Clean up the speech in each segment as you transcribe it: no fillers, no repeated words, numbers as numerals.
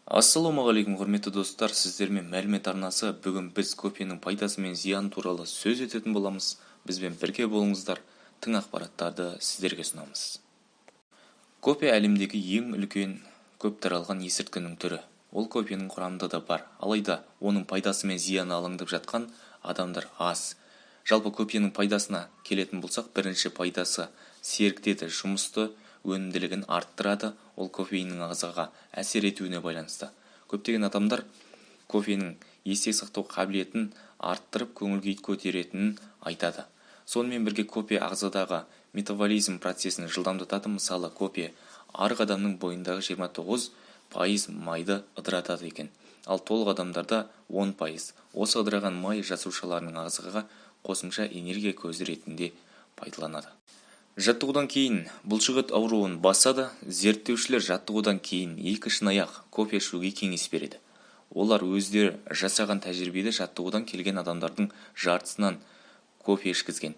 Ассалаумағалейкум құрметті достар, сіздермен мәлімет арнасы. Бүгін біз кофенің пайдасы мен зияны туралы сөз ететін боламыз. Бізбен бірге болыңыздар, тың ақпараттарды сіздерге ұсынамыз. Кофе әлемдегі ең үлкен көп таралған есірткінің түрі. Ол кофенің құрамында да бар, алайда оның пайдасы мен зияны алаңдап жатқан адамдар аз. Жалпы кофенің пайдасына келетін болсақ, бірінші пайдасы серіктеді, жұмысты өнімділігін арттырады. Ол кофеиннің ағзаға әсер етуіне байланысты. Көптеген адамдар кофенің есте сақтау қабілетін арттырып, көңіл-күй көтеретінін айтады. Сонымен бірге кофе ағзадағы метаболизм процесін жылдамдатады. Мысалы, кофе арық адамның бойындағы 29% майды ыдыратады екен, ал толық адамдарда 10%. Осы ыдыраған май жасушаларының ағзаға қосымша энергия көзі ретінде пайдаланады. Жаттығудан кейін бұлшықет ауруын басады. Зерттеушілер жаттығудан кейін 2 шынаяқ кофе ішуге кеңес береді. Олар өздері жасаған тәжірибеде жаттығудан келген адамдардың жартысынан кофе ішкізген.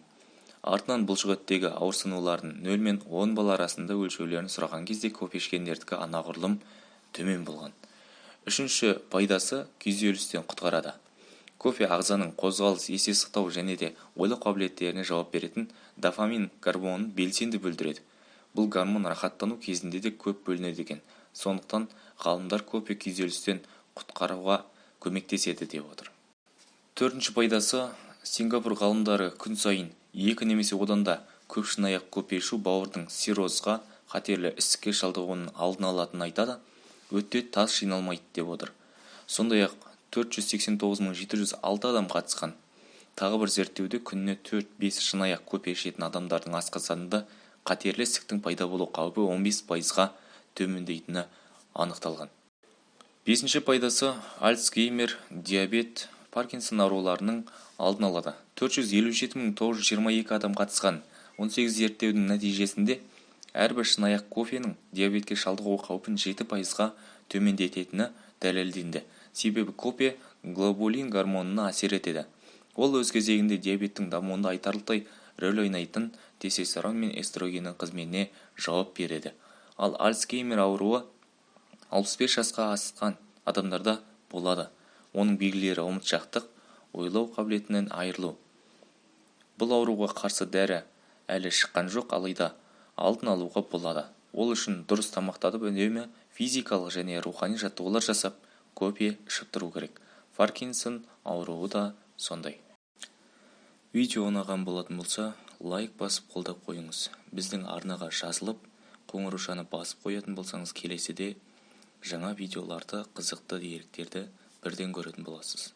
Артынан бұлшықеттегі ауырсынулардың 0 мен 10 балл арасында өлшеулерін сұраған кезде кофе ішкендердікі анағұрлым төмен болған. Үшінші пайдасы күйзелістен құтқарады. Кофе ағзаның қозғалыс, есте сақтау және де ойлау қабілеттеріне жауап беретін дофамин гормонын белсенді бөлдіреді. Бұл гормон рахаттану кезінде де көп бөлінеді екен. Сондықтан ғалымдар кофе күйзелістен құтқаруға көмектеседі деп отыр. Төртінші пайдасы, Сингапур ғалымдары күн сайын 2 немесе одан да көп шынаяқ кофе ішу бауырдың циррозға, қатерлі ісікке шалдығуының алдын алатынын айтады. Өтте тас жиналмайды деп отыр. Сондай-ақ 489.706 адам қатысқан. Тағы бір зерттеуде күніне 4-5 шынаяқ кофе ішетін адамдардың асқазанында қатерлі ісіктің пайда болу қаупі 15%-ға төмендейтіні анықталған. Бесінші пайдасы Альцгеймер, диабет, Паркинсон ауруларының алдын алады. 457.922 адам қатысқан. 18 зерттеудің нәтижесінде әрбір шынаяқ кофенің диабетке шалдығу қаупін 7%-ға төмендететіні дәлелденді. Себебі кофе глобулин гормонына әсер етеді. Ол өз кезегінде диабеттің дамуында айтарлықтай рөл ойнайтын тестостерон мен эстрогеннің қызметіне жауап береді. Ал Альцгеймер ауруы 65 жасқа асқан адамдарда болады. Оның белгілері ұмытшақтық, ойлау қабілетінен айырылу. Бұл ауруға қарсы дәрі әлі шыққан жоқ, алайда алдын алуға болады. Ол үшін дұрыс тамақтанып, үнемі физикалық және рухани жаттығулар жасап, кофе ішіп тұру керек. Паркинсон ауруы да сондай. Видео ұнаған болатын болса, лайк басып қолдап қойыңыз. Біздің арнаға жазылып, қоңырушаны басып қоятын болсаңыз, келесіде жаңа видеоларды, қызықты деректерді бірден көретін боласыз.